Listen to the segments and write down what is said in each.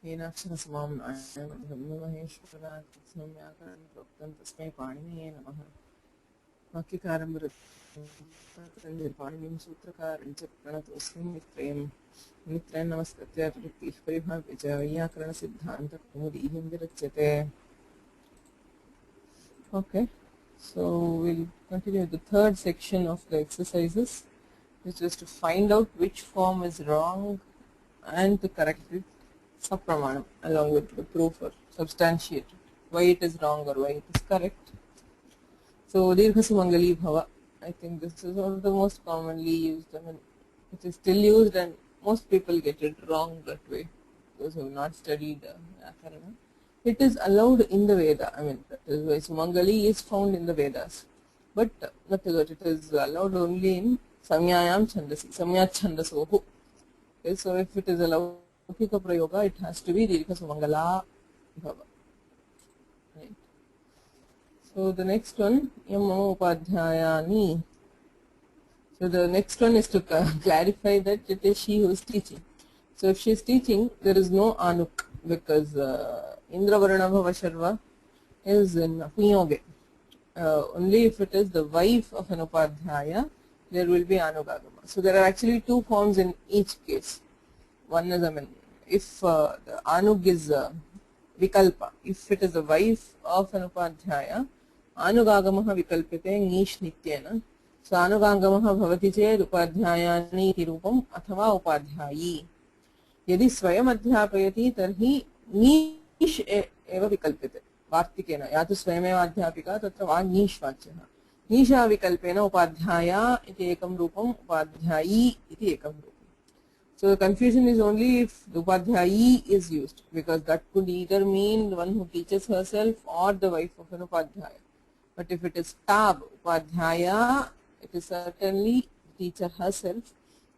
येनाक्षरसमां ब्रह्ममहेश्वरात्मकं व्याकरणं प्रोक्तं तस्मै पाणिनये नमः। वाक्यकारं पाणिनिं सूत्रकारं च प्रणतोऽस्मि मित्रं नमस्कृत्य प्रवृत्तिः परिभाव्य च वैयाकरणसिद्धान्तकौमुदीः विरच्यते. Okay, so we'll continue the third section of the exercises, which is to find out which form is wrong and to correct it sapramanam along with the proof or substantiate why it is wrong or why it is correct. So dirgha sumangali bhava, I think this is one of the most commonly used, I mean it is still used and most people get it wrong that way, those who have not studied Prakaranam. It is allowed in the Veda, I mean that is why sumangali is found in the Vedas, but not that it is allowed only in samyayam chandasi, samyat chandasohu. Okay, so if it is allowed prayoga, it has to be dirgha sumangala bhava. Right. So the next one, yama-upadhyayani. So the next one is to clarify that it is she who is teaching. So if she is teaching, there is no anuk, because Indra Varuna Bhava Sharva is in Puyoge. Only if it is the wife of an upadhyaya, there will be anugagama. So there are actually two forms in each case. One is, I mean, if the anug is vikalpa, if it is the wife of an upadhyaya, anugagamaha vikalpite nish nityena. So anugagamaha bhavati ched upadhyayani iti rupam athava upadhyayi. यदि स्वयं अध्यापयति तर्हि नीश एव विकल्प्यते वार्तिकेन, या तु स्वयमेव अध्यापिका तत्र वा नीश वाच्यः, नीशा विकल्पेन उपाध्याया इति एकं रूपम्, उपाध्यायी इति एकं रूपम्. So the confusion is only if the upadhyayi is used, because that could either mean the one who teaches herself or the wife of an upadhyaya. But if it is tab upadhyaya, it is certainly the teacher herself.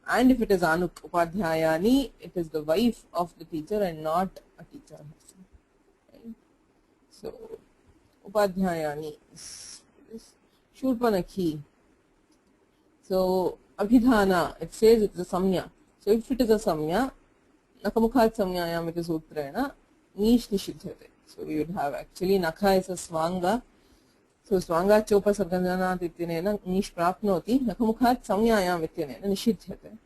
And if it is anuk upadhyayani, it is the wife of the teacher and not a teacher herself. Right? So upadhyayani is shurpanakhi. So abhidhana, it says it is a samya. So if it is a samya, nakamukhat samyayam it is utrena nish nishidhyate. So we would have actually nakha is a swanga. So swanga chopa sarganjanat ityanena nish prapnoti, nakamukhat samyayam ityanena nishidhyate.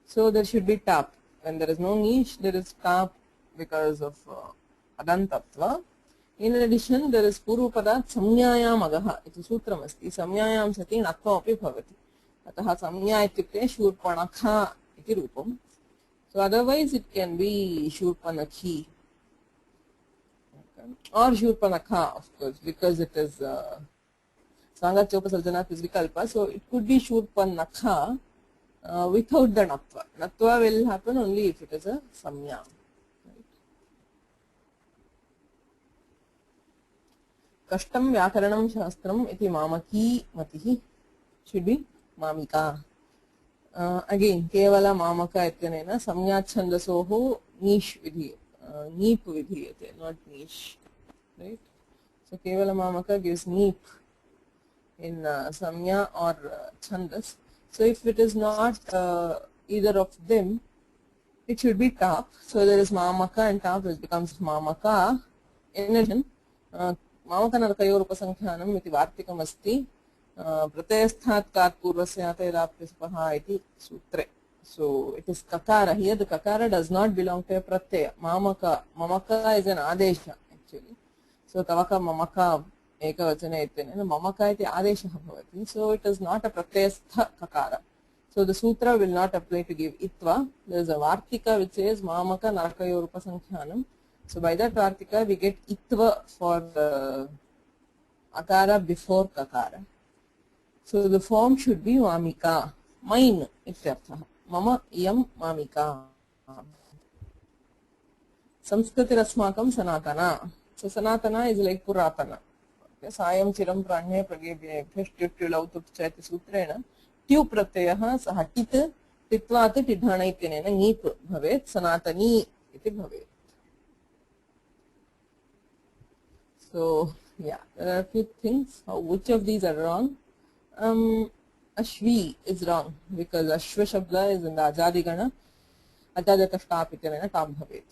So there should be tap. When there is no nish, there is tap because of adantatva. In addition, there is purvapadat samyayam agaha. It is sutram asti. Samyayam sati natva api bhavati. Ataha samya ityukte shurpanakha iti rupam. So otherwise it can be shurpanakhi. Or shurpanakha, of course, because it is Sanga Chopa Sarjanat is Vikalpa, so it could be shurpanakha without the natva. Natva will happen only if it is a samya. Right. Kashtam vyakaranam shastram iti mamaki matihi should be mamika. Again, kevala mamaka ityanena samyat chandasoho nish vidhi. Neep vidhiyate, not niche, right? So kevala mamaka gives neep in samya or chandas. So if it is not either of them, it should be tap. So there is mamaka and tap, which becomes mamaka. In addition, mamaka narkayor upasankhanam iti vartikam asti pratyasthat kat purvasyate rapyasapaha iti sutre. So it is kakara. Here the kakara does not belong to a pratyaya. Mamaka. Mamaka is an adesha actually. So tavaka mamaka ekavachana ityane. Mamaka iti adesha bhavati. So it is not a pratyastha kakara. So the sutra will not apply to give itva. There is a vartika which says mamaka narakayor upasankhanam. So by that vartika we get itva for the akara before kakara. So the form should be mamika. Mine ityartha. Mama iyam mamika. Sanskritirasmakam sanatana. So sanatana is like puratana. Okay. Sayam chiram pranye pragebhye phishtyutyulautupchati sutrena tyu pratyayah saha tit titvat tidhana ityanena nip bhavet sanatani iti bhavet. So yeah, there are a few things. Which of these are wrong? Ashvi is wrong because Ashva Shabda is in the Ajadi Gana. Ajadata Stap ityana tam bhavet.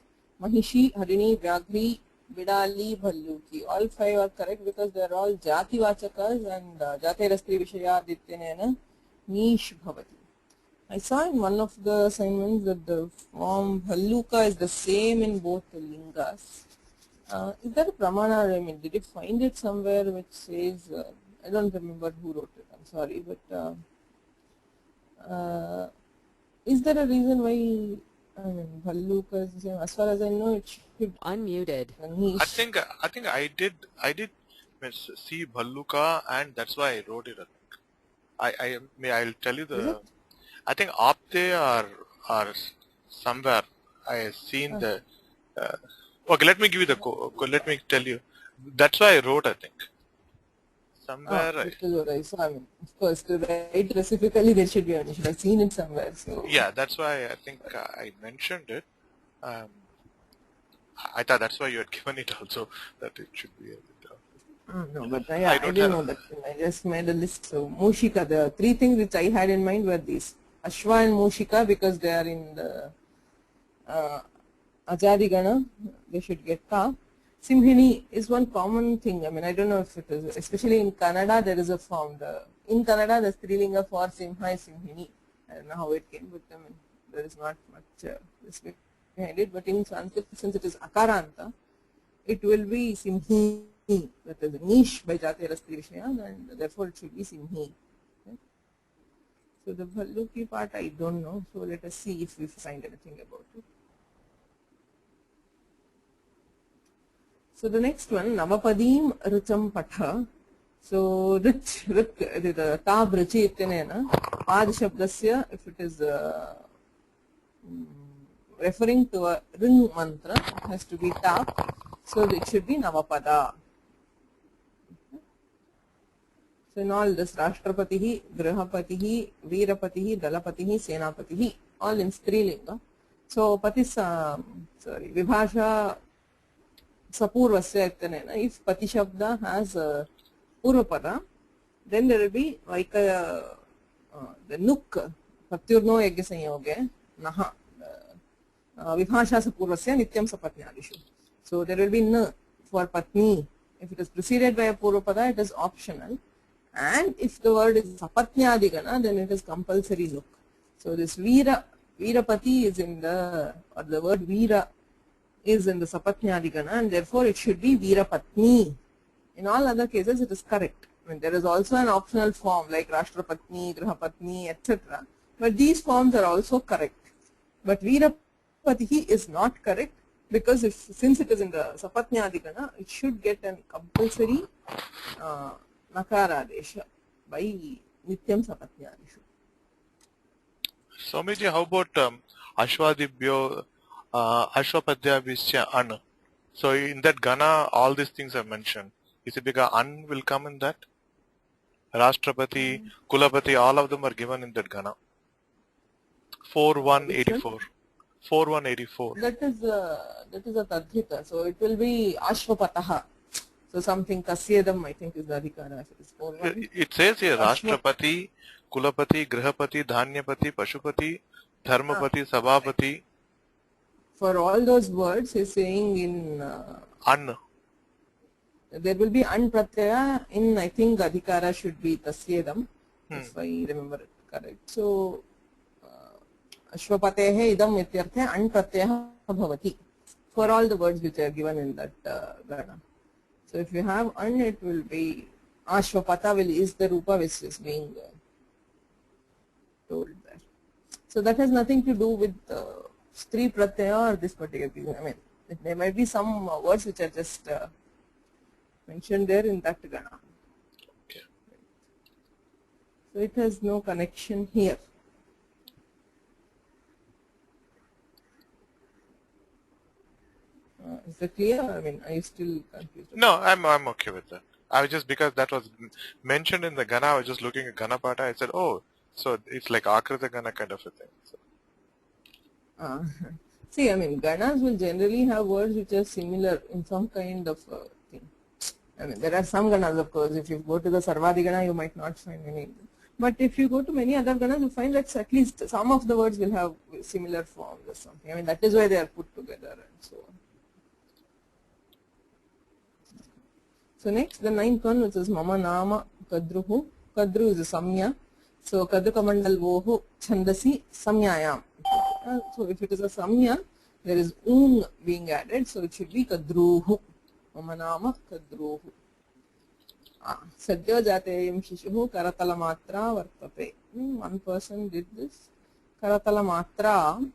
Mahishi, Harini, Vyagri, Bidali, Bhalluki. All 5 are correct because they are all Jati Vachakas and Jate Rastri Vishaya Dityanena Nish Bhavati. I saw in one of the assignments that the form Bhalluka is the same in both the lingas. Is there a pramana? I mean, did you find it somewhere which says, I don't remember who wrote it, I'm sorry, but is there a reason why, I mean, Bhalluka is the same? As far as I know, it should Unmuted. I think I did see Bhalluka, and that's why I wrote it. I'll tell you Is it? I think Apte or somewhere I seen the. Okay, let me give you let me tell you. That's why I wrote. I think somewhere. That is what I saw. I mean, of course, to write specifically, there should be one. You should have seen it somewhere. So Yeah, that's why I think I mentioned it. I thought that's why you had given it also, that it should be a bit. no, but I don't didn't have. know that. I just made a list. So Mushika, the 3 things which I had in mind were these: Ashwa and Mushika, because they are in the Ajadi Gana, they should get Ka. Simhini is one common thing. I mean, I don't know if it is, especially in Kannada, there is a form. In Kannada, the Strilinga for Simha is Simhini. I don't know how it came, but I mean, there is not much respect behind it. But in Sanskrit, since it is Akaranta, it will be Simhi. That is niche by Jate Rastri Vishaya, and therefore it should be Simhi. Okay? So the Bhalluki part I don't know. So let us see if we find anything about it. So the next one, Navapadim Rucham Patha. So Rich, the Tab Richi Ityanena, Pad Shabdasya, if it is referring to a ring mantra, it has to be Tab. So it should be Navapada. So in all this, Rashtrapatihi, Grihapatihi, Veerapatihi, Dalapatihi, Senapatihi, all in Strilinga. So Vibhasha Sapurvasya Ityanena, if Pati Shabda has a Purvapada, then there will be like the Nuk, Patyurno Yagya Sanyoge, Naha, Vibhasha Sapurvasya Nityam Sapatnyadishu. So there will be N for Patni. If it is preceded by a Purvapada, it is optional. And if the word is Sapatnyadigana, then it is compulsory look. So this Veerapati is in the, or the word Veera is in the Sapatnyadigana, and therefore it should be Veerapatni. In all other cases, it is correct. I mean, there is also an optional form like Rashtrapatni, Grihapatni, etc. But these forms are also correct. But Veerapati is not correct because since it is in the Sapatnyadigana, it should get an compulsory Nakaradesha by Nityam Sapatnyadishu. Swamiji, how about Ashwadibhyo, Ashwapadhyabhisya An? So in that Gana, all these things are mentioned. Is it because An will come in that? Rashtrapati, Kulapati, all of them are given in that Gana. 4184. 4184. That is a Tadhita. So it will be Ashwapataha. So something Kasyedam, I think, is the Adhikara. If it is 41. It says here Rashtrapati, Kulapati, Grihapati, Dhanyapati, Pashupati, Dharmapati, Sabhapati. For all those words, he is saying in An. There will be An Pratyaya. In, I think, Adhikara should be Tasyedam, if I remember it correct. So Ashwapatehe idam ityarthe An Pratyaya bhavati. For all the words which are given in that Gana. So if you have An, it will be Ashwapata is the Rupa which is being told there. So that has nothing to do with Stree Pratyaya or this particular thing. I mean, there might be some words which are just mentioned there in that Gana. Okay. So it has no connection here. Is that clear? I mean, are you still confused? No, I'm okay with that. I was just, because that was mentioned in the Gana, I was just looking at Gana Pata. I said, oh, so it's like Akrita Gana kind of a thing. So. See, I mean, Ganas will generally have words which are similar in some kind of thing. I mean, there are some Ganas, of course. If you go to the Sarvadi Gana, you might not find any. But if you go to many other ganas, you find that at least some of the words will have similar forms or something. I mean, that is why they are put together and so on. So next, the ninth one, which is Mama Nama Kadruhu. Kadru is a Samya. So Kadrukamandal Vohu Chandasi Samyayam. So if it is a Samya, there is being added, so it should be Kadruhu. Mama Nama Kadruhu. Sadhya Jateyam Shishuhu Karatala Matra Vartate. One person did this. Karatala Matra.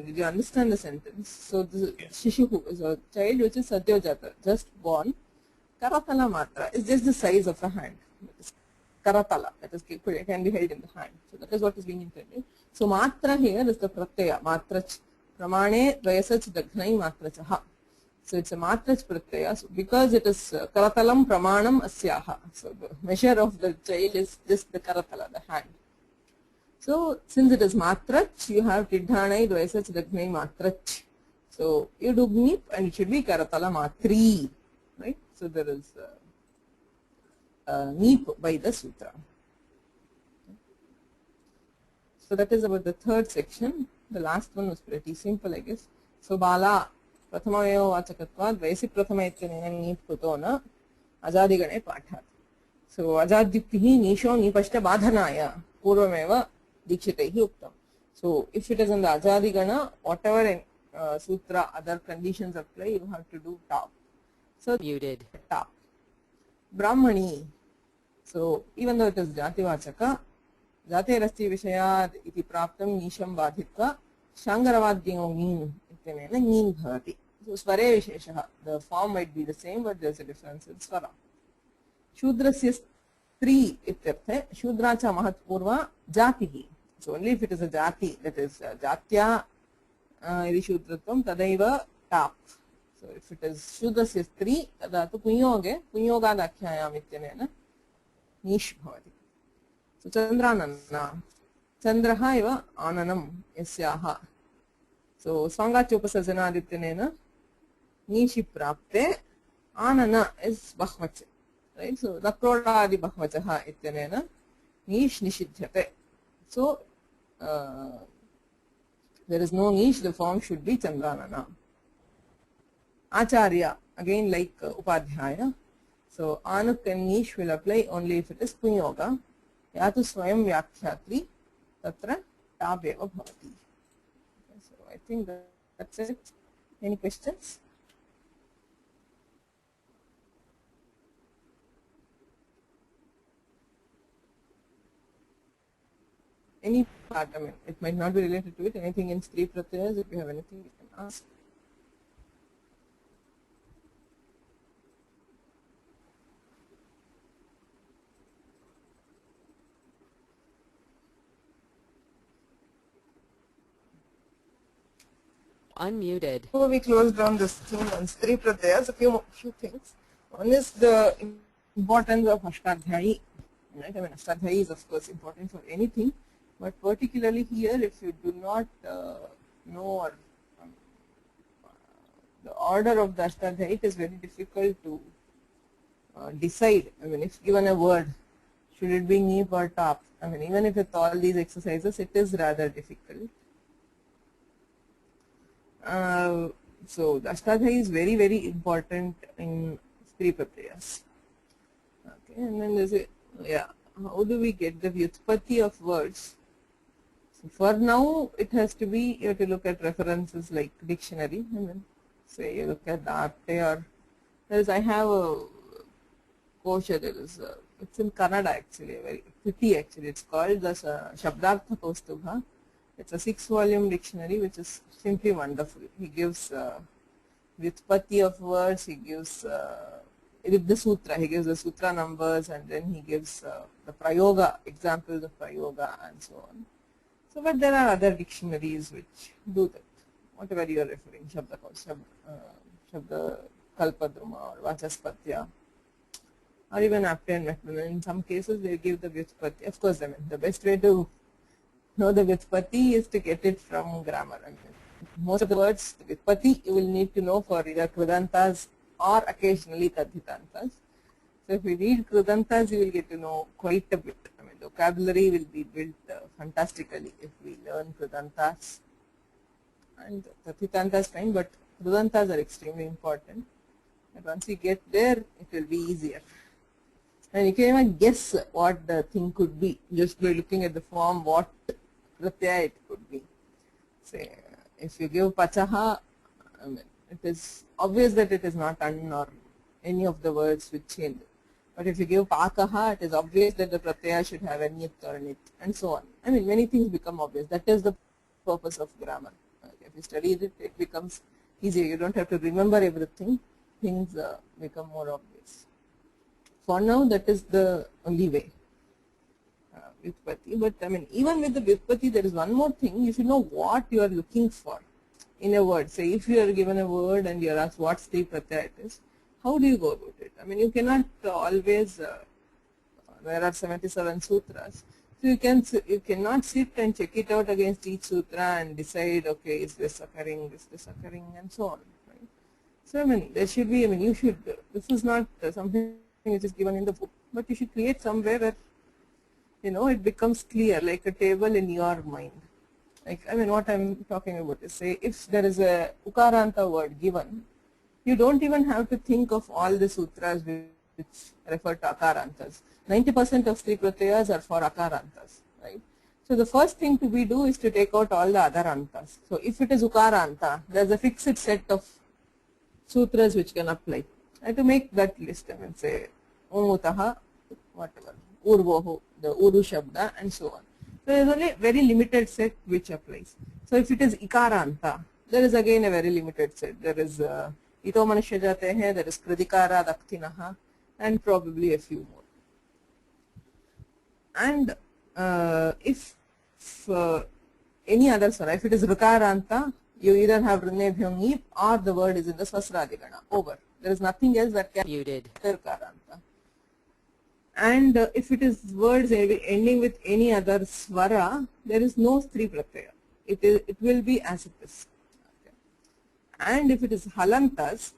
Did you understand the sentence? So the Shishuhu is a child which is Satyajata, just born. Karatala Matra is just the size of a hand. Karatala, that is can be held in the hand. So that is what is being intended. So Matra here is the Pratyaya, Matrach. Pramane Dvayasach Dagnai Matrachaha. So it's a Matrach Pratyaya. So because it is Karatalam Pramanam Asyaha. So the measure of the child is just the Karatala, the hand. So since it is Matrach, you have Tidhanai Dvaisach Dagnai Matrach. So you do Gnip and it should be Karatala Matri. Right? So there is Nip by the Sutra. So that is about the third section. The last one was pretty simple, I guess. So Bala Prathamayo Vachakatva Dvaisi Prathamaityanena Nip Kutona Ajadigane Pathat. So Ajadiptihi Nisho Nipashta Badhanaya Purvameva Dikshitehi Uktam. So if it is in the Ajadigana, whatever sutra other conditions apply, you have to do top. So Muted. Top. Brahmani. So even though it is Jativachaka, Jate Rasti Vishayad iti praptam nisham badhitva Shangaravadhyam neen ityanena neen bhavati. So Sware Visheshaha. The form might be the same, but there is a difference in Swara. Shudrasya Stree ityarthe Shudracha Mahatpurva Jatihi. So only if it is a Jati, that is Jatya iri Shudratvam Tadaiva Tap. So if it is Shudrasya Stree, Tadatu Punyoge, Punyogadakyayam ityanena Nish bhavati. So Chandranana. Chandraha eva Ananam Yasyaha. So Swangachopasarjanadityanena Nishi Prapte Anana is Bahvach. Right? So Lakrodadi Bahvachaha ityanena Nish Nishidhyate. So there is no niche, the form should be Chandranana. Acharya, again like Upadhyaya. So Anuk and niche will apply only if it is Punyoga. Yatu Swayam Vyakhyatri Tatra Tabeva Bhavati. So I think that's it. Any questions? Any part, I mean, it might not be related to it. Anything in Stree Pratyayas, if you have anything, you can ask. Unmuted. Before we close down this theme on Stree Pratyayas, a few things. One is the importance of Ashtadhyayi. Right? I mean, Ashtadhyayi is of course important for anything, but particularly here, if you do not know the order of the Ashtadhyayi, it is very difficult to decide. I mean, if given a word, should it be Nip or Top? I mean, even if with all these exercises, it is rather difficult. So the Ashtadhyayi is very, very important in Stree Pratyayas. Okay, and then there's a, how do we get the vyutpatti of words? So for now, it has to be, you have to look at references like dictionary. I mean, say you look at the Apte, or there is, I have a kosha, there is it's in Kannada actually, very pretty actually. It's called the Shabdartha Kaustubha. It's a 6-volume dictionary which is simply wonderful. He gives vyutpatti of words, he gives with the sutra, he gives the sutra numbers, and then he gives the prayoga, examples of prayoga and so on. So, but there are other dictionaries which do that, whatever you are referring, Shabda Kalpadruma or Vachaspatya, or even Apte and Macmillan. In some cases they give the vyutpatti. Of course, I mean, the best way to know the vyutpatti is to get it from grammar. I mean, most of the words, the vyutpatti you will need to know for either kridantas or occasionally tadhitantas. So if we read Krudantas, you will get to know quite a bit. I mean, vocabulary will be built fantastically if we learn Krudantas. And Tathitantas is fine, but Krudantas are extremely important. And once we get there, it will be easier. And you can even guess what the thing could be just by looking at the form, what pratyaya it could be. Say, if you give pachaha, I mean, it is obvious that it is not an or any of the words which change. But if you give pakaha, it is obvious that the pratyaya should have an it or an it, and so on. I mean, many things become obvious. That is the purpose of grammar. If you study it, it becomes easier. You don't have to remember everything. Things become more obvious. For now, that is the only way. Vyutpati. But I mean, even with the Vyutpati, there is one more thing. You should know what you are looking for in a word. Say, if you are given a word and you are asked what Stree Pratyaya it is, how do you go about it? I mean, you cannot always, there are 77 sutras. So you cannot sit and check it out against each sutra and decide, okay, is this occurring, is this occurring, and so on. Right? So, I mean, there should be, I mean, you should, this is not something which is given in the book, but you should create somewhere where, you know, it becomes clear, like a table in your mind. Like, I mean, what I'm talking about is, say, if there is a ukaranta word given, you don't even have to think of all the sutras which refer to akarantas. 90% of Stree Pratyayas are for akarantas, right? So the first thing to we do is to take out all the other antas. So if it is ukaranta, there's a fixed set of sutras which can apply. I have to make that list, I mean, say, omutaha, whatever, urvohu, the uru shabda, and so on. So there is only a very limited set which applies. So if it is ikaranta, there is again a very limited set. There is ito manusya jate hai, there is kridikara, daktinaha, and probably a few more. And if any other swara, if it is rukaranta, you either have rune bhyongi or the word is in the swasradigana. Over. There is nothing else that can be rukaranta. And if it is words ending with any other swara, there is no Stree Pratyaya. It will be as it is. Okay. And if it is halantas,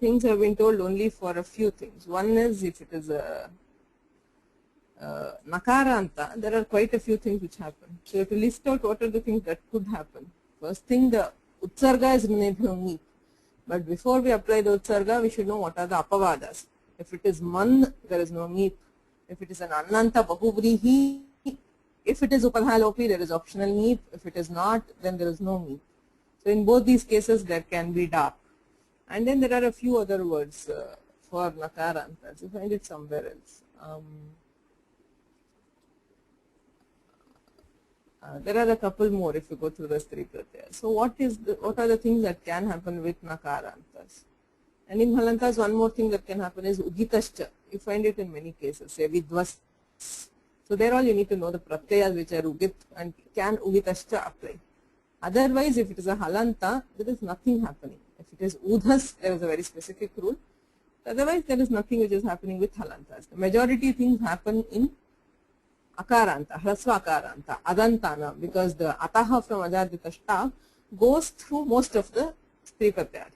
things have been told only for a few things. One is if it is a nakaranta, there are quite a few things which happen. So you have to list out what are the things that could happen. First thing, the utsarga is runebhyongi. But before we apply the utsarga, we should know what are the apavadas. If it is man, there is no meep. If it is an ananta bahuvrihi, if it is upadhalopi, there is optional meep. If it is not, then there is no meep. So in both these cases, there can be dap. And then there are a few other words for nakarantas. You find it somewhere else. There are a couple more if you go through the Stree Pratyaya. So what are the things that can happen with nakarantas? And in halantas, one more thing that can happen is ugitascha. You find it in many cases, say vidvas. So there all you need to know the pratyayas which are ugit and can ugitascha apply. Otherwise, if it is a halanta, there is nothing happening. If it is udhas, there is a very specific rule. Otherwise, there is nothing which is happening with halantas. The majority things happen in akaranta, hrasva akaranta, adantana, because the ataha from ajadita shta goes through most of the Stree Pratyaya.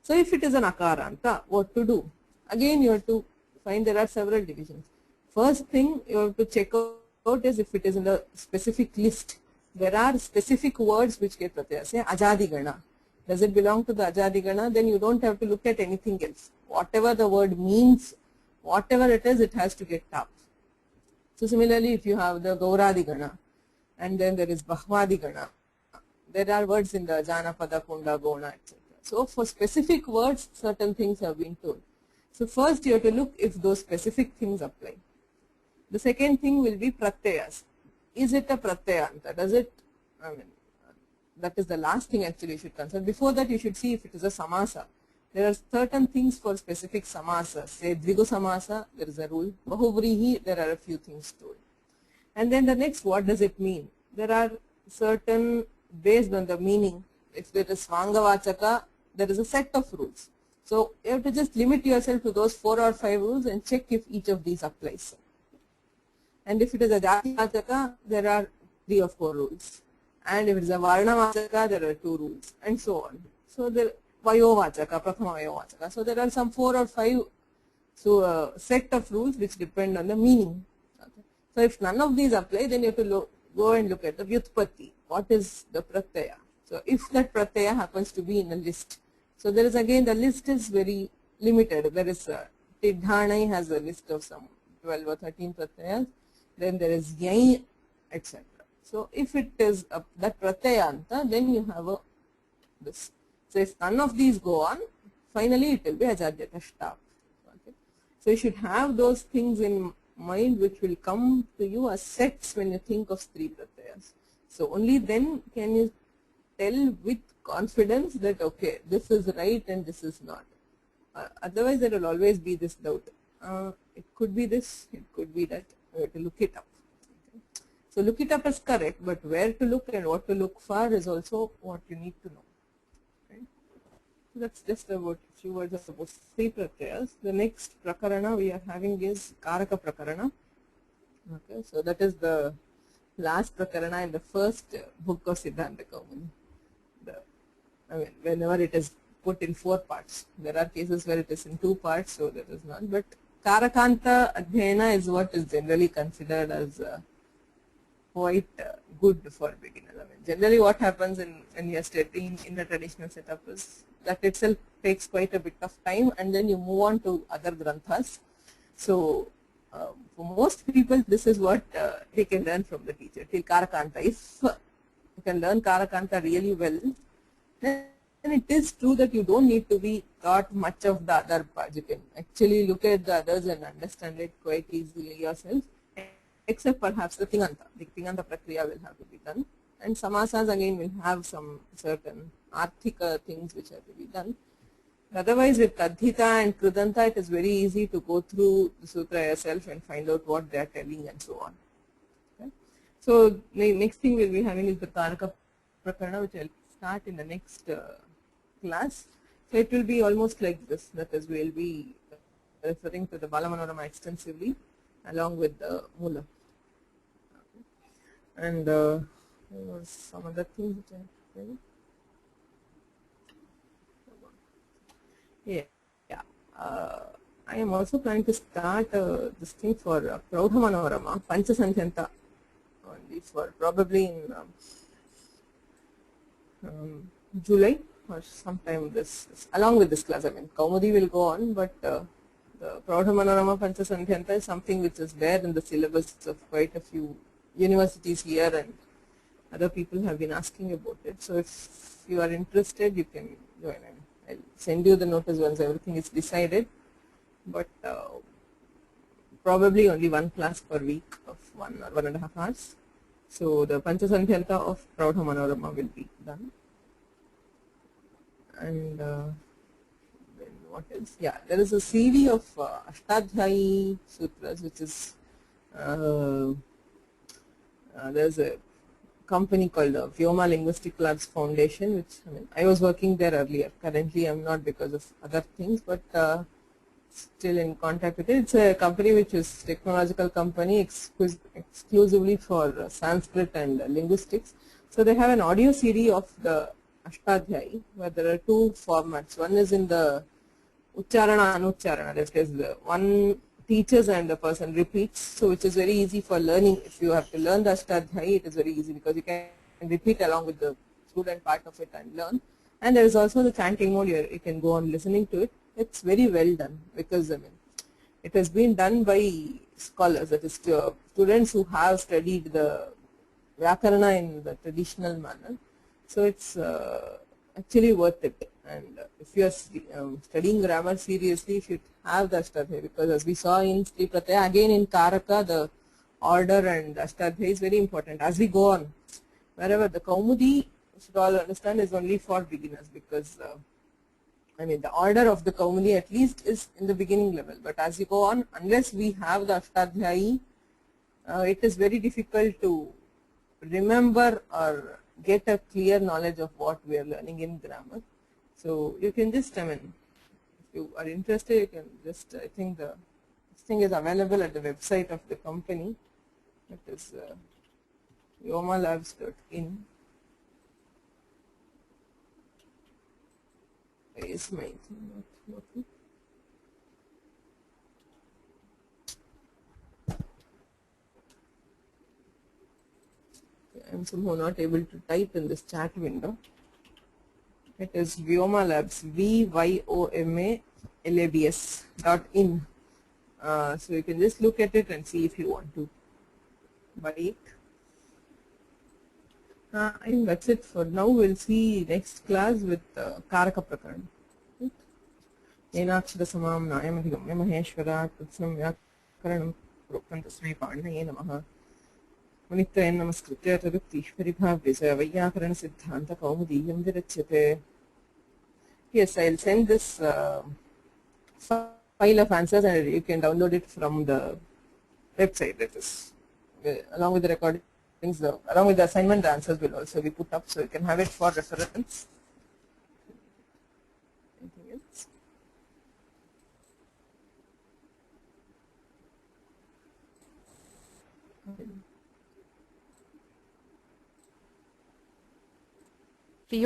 So if it is an akaranta, what to do? Again, you have to find there are several divisions. First thing you have to check out is if it is in the specific list. There are specific words which get pratyaya. Say ajadigana. Does it belong to the ajadigana? Then you don't have to look at anything else. Whatever the word means, whatever it is, it has to get tap. So similarly, if you have the gauradigana, and then there is bahvadigana, there are words in the janapada, kunda, gona, etc. So for specific words, certain things have been told. So first you have to look if those specific things apply. The second thing will be pratyayas. Is it a pratyayanta? Does it, I mean, that is the last thing actually you should consider. Before that you should see if it is a samasa. There are certain things for specific samasas. Say dvigu samasa, there is a rule. Bahuvrihi, there are a few things told. And then the next, what does it mean? There are certain, based on the meaning, if there is svangavachaka, there is a set of rules. So you have to just limit yourself to those 4 or 5 rules and check if each of these applies. And if it is a jati vachaka, there are 3 or 4 rules. And if it is a varna vachaka, there are 2 rules, and so on. So there vyoma-vachaka, prathama vyoma-vachaka. So there are some 4 or 5 So a set of rules which depend on the meaning. Okay. So if none of these apply, then you have to go and look at the vyutpatti. What is the pratyaya? So if that pratyaya happens to be in a list, so there is again, the list is very limited. There is Tidhanai has a list of some 12 or 13 pratyayas. Then there is Yai, etc. So if it is that pratyayanta, then you have this. So if none of these go on, finally it will be Ajadyata Shtap. Okay. So you should have those things in mind which will come to you as sets when you think of Stree pratyayas. So only then can you tell with confidence that okay, this is right and this is not. Otherwise there will always be this doubt. It could be this, it could be that. You have to look it up. Okay. So look it up is correct, but where to look and what to look for is also what you need to know. Right? So that's just about a few words about Stree pratyayas. The next prakarana we are having is Karaka prakarana. Okay, so that is the last prakarana in the first book of Siddhanta Kaumudi. I mean, whenever it is put in 4 parts, there are cases where it is in 2 parts, so that is not. But Karakanta Adhyayana is what is generally considered as quite good for beginners. I mean, generally what happens when you are studying in the traditional setup is that itself takes quite a bit of time, and then you move on to other granthas. So for most people, this is what they can learn from the teacher till Karakanta. If you can learn Karakanta really well, then it is true that you don't need to be taught much of the other parts. You can actually look at the others and understand it quite easily yourself, except perhaps the Tinganta. The Tinganta Prakriya will have to be done, and Samasas again will have some certain Arthika things which have to be done. Otherwise, with Tadhita and Krudanta, it is very easy to go through the sutra yourself and find out what they are telling and so on. Okay. So the next thing we'll be having is the Karaka Prakarana, which I'll start in the next class. So it will be almost like this, that is, we will be referring to the Balamanorama extensively along with the Mula. Okay. And there was some other things which I have. Yeah. I am also planning to start this thing for Praudhamanorama, Panchasantyanta, only for probably in July or sometime along with this class. I mean, Kaumudi will go on, but the Praudhamanorama Panchasantyanta is something which is there in the syllabus of quite a few universities here, and other people have been asking about it. So if you are interested, you can join. I'll send you the notice once everything is decided, but probably only 1 class per week of 1 or 1.5 hours. So the Panchasantyanta of Praudhamanorama will be done. And then what else? Yeah, there is a series of Ashtadhyayi sutras, which is there's a company called Vyoma Linguistic Labs Foundation, which I was working there earlier. Currently, I'm not because of other things, but still in contact with it. It's a company which is technological company exclusively for Sanskrit and linguistics. So they have an audio series of the Ashtadhyayi, where there are 2 formats. One is in the Ucharana Anucharana, that is the one teaches and the person repeats, so which is very easy for learning. If you have to learn the Ashtadhyayi, it is very easy because you can repeat along with the student part of it and learn. And there is also the chanting mode where you can go on listening to it. It's very well done because it has been done by scholars, that is students who have studied the Vyakarana in the traditional manner. So it's actually worth it. And if you are studying grammar seriously, you should have the Ashtadhyayi, because as we saw in Stree Pratyaya, again in Karaka, the order and Ashtadhyayi is very important. As we go on, wherever the Kaumudi, you should all understand, is only for beginners, because the order of the Kaumudi at least is in the beginning level. But as you go on, unless we have the Ashtadhyayi, it is very difficult to remember or get a clear knowledge of what we are learning in grammar. So you can just, if you are interested, you can just, I think this thing is available at the website of the company. It is vyomalabs.in. Where is my thing not working? I'm somehow not able to type in this chat window. It is Vyoma Labs, VYOMALABS.in. So you can just look at it and see if you want to buy it. I think that's it for now. We'll see next class with Karaka Prakaranam. Enakshara samam nayamadigamya maheshwara tatsam vyakaranam proktam tasmai paninaye namaha. Munitrayan namaskritya tadukti paribhavya vayyakarana siddhanta kaumudiyam virachyate. Yes, I'll send this file of answers and you can download it from the website. That is, along with the recordings, along with the assignment, the answers will also be put up, so you can have it for reference. Anything else? The